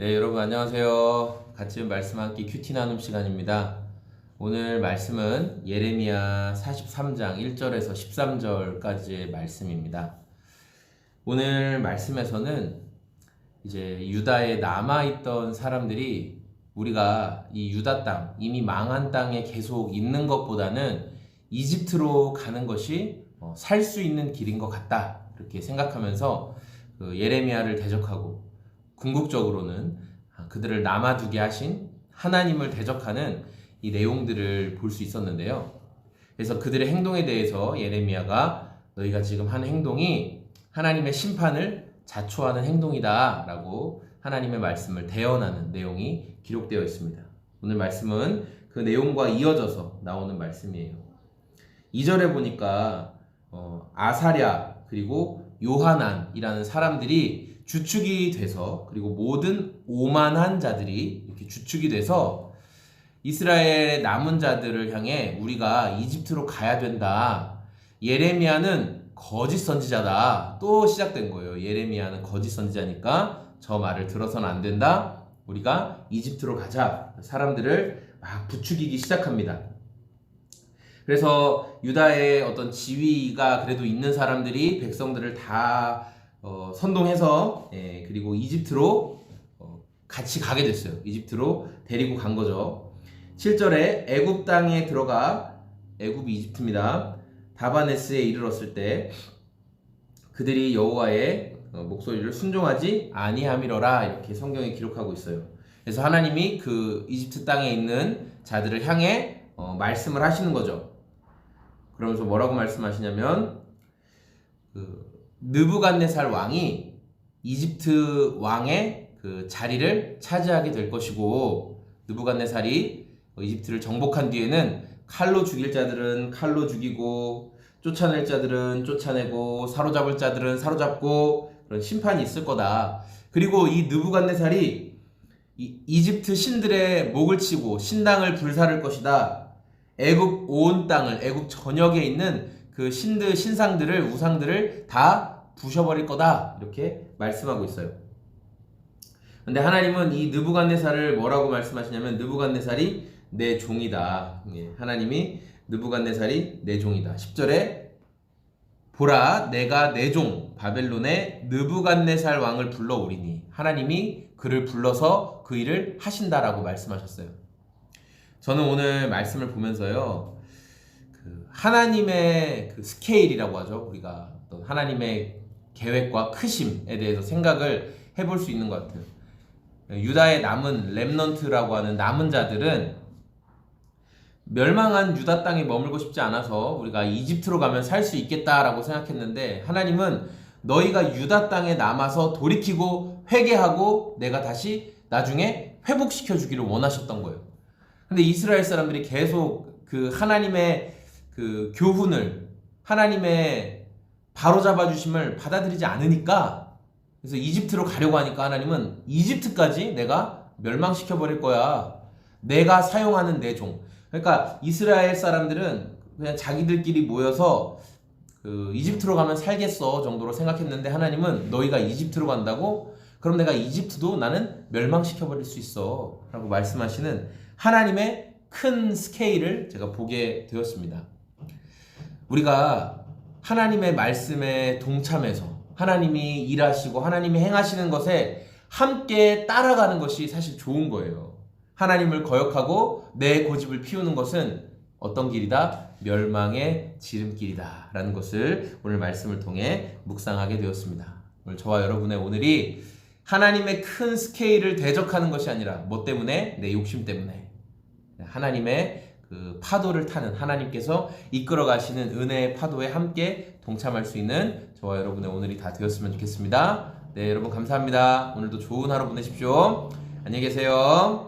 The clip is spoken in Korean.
네, 여러분 안녕하세요. 같이 말씀 함께 큐티 나눔 시간입니다. 오늘 말씀은 예레미야 43장 1절에서 13절까지의 말씀입니다. 오늘 말씀에서는 이제 유다에 남아있던 사람들이 우리가 이 유다 땅, 이미 망한 땅에 계속 있는 것보다는 이집트로 가는 것이 살 수 있는 길인 것 같다. 이렇게 생각하면서 예레미야를 대적하고 궁극적으로는 그들을 남아두게 하신 하나님을 대적하는 이 내용들을 볼 수 있었는데요. 그래서 그들의 행동에 대해서 예레미야가 너희가 지금 한 행동이 하나님의 심판을 자초하는 행동이다 라고 하나님의 말씀을 대언하는 내용이 기록되어 있습니다. 오늘 말씀은 그 내용과 이어져서 나오는 말씀이에요. 2절에 보니까 아사랴 그리고 요하난이라는 사람들이 주축이 돼서, 그리고 모든 오만한 자들이 이렇게 주축이 돼서 이스라엘의 남은 자들을 향해 우리가 이집트로 가야 된다. 예레미야는 거짓 선지자다. 또 시작된 거예요. 예레미야는 거짓 선지자니까 저 말을 들어서는 안 된다. 우리가 이집트로 가자. 사람들을 막 부추기기 시작합니다. 그래서 유다의 어떤 지위가 그래도 있는 사람들이 백성들을 다 선동해서 그리고 이집트로 같이 가게 됐어요. 이집트로 데리고 간 거죠. 7절에 애굽 땅에 들어가, 애굽이 이집트입니다. 다바네스에 이르렀을 때 그들이 여호와의 목소리를 순종하지 아니함이러라, 이렇게 성경에 기록하고 있어요. 그래서 하나님이 그 이집트 땅에 있는 자들을 향해 말씀을 하시는 거죠. 그러면서 뭐라고 말씀하시냐면 느부갓네살 왕이 이집트 왕의 그 자리를 차지하게 될 것이고, 느부갓네살이 이집트를 정복한 뒤에는 칼로 죽일 자들은 칼로 죽이고, 쫓아낼 자들은 쫓아내고, 사로잡을 자들은 사로잡고, 그런 심판이 있을 거다. 그리고 이 느부갓네살이 이집트 신들의 목을 치고 신당을 불사를 것이다. 애굽 온 땅을, 애굽 전역에 있는 그 신상들을, 우상들을 다 부셔버릴 거다. 이렇게 말씀하고 있어요. 근데 하나님은 이 느부갓네살을 뭐라고 말씀하시냐면, 느부갓네살이 내 종이다. 하나님이 느부갓네살이 내 종이다. 10절에 보라, 내가 내 종 바벨론의 느부갓네살 왕을 불러오리니, 하나님이 그를 불러서 그 일을 하신다라고 말씀하셨어요. 저는 오늘 말씀을 보면서요, 하나님의 그 스케일이라고 하죠. 우리가 하나님의 계획과 크심에 대해서 생각을 해볼 수 있는 것 같아요. 유다의 남은 렘넌트라고 하는 남은 자들은 멸망한 유다 땅에 머물고 싶지 않아서 우리가 이집트로 가면 살 수 있겠다라고 생각했는데, 하나님은 너희가 유다 땅에 남아서 돌이키고 회개하고 내가 다시 나중에 회복시켜 주기를 원하셨던 거예요. 근데 이스라엘 사람들이 계속 그 하나님의 그 교훈을, 하나님의 바로잡아 주심을 받아들이지 않으니까, 그래서 이집트로 가려고 하니까 하나님은 이집트까지 내가 멸망시켜 버릴 거야. 내가 사용하는 내 종. 그러니까 이스라엘 사람들은 그냥 자기들끼리 모여서 이집트로 가면 살겠어 정도로 생각했는데, 하나님은 너희가 이집트로 간다고? 그럼 내가 이집트도 나는 멸망시켜 버릴 수 있어 라고 말씀하시는 하나님의 큰 스케일을 제가 보게 되었습니다. 우리가 하나님의 말씀에 동참해서 하나님이 일하시고 하나님이 행하시는 것에 함께 따라가는 것이 사실 좋은 거예요. 하나님을 거역하고 내 고집을 피우는 것은 어떤 길이다? 멸망의 지름길이다 라는 것을 오늘 말씀을 통해 묵상하게 되었습니다. 오늘 저와 여러분의 오늘이 하나님의 큰 스케일을 대적하는 것이 아니라 뭐 때문에? 내 욕심 때문에. 하나님의 그 파도를 타는, 하나님께서 이끌어 가시는 은혜의 파도에 함께 동참할 수 있는 저와 여러분의 오늘이 다 되었으면 좋겠습니다. 네, 여러분 감사합니다. 오늘도 좋은 하루 보내십시오. 안녕히 계세요.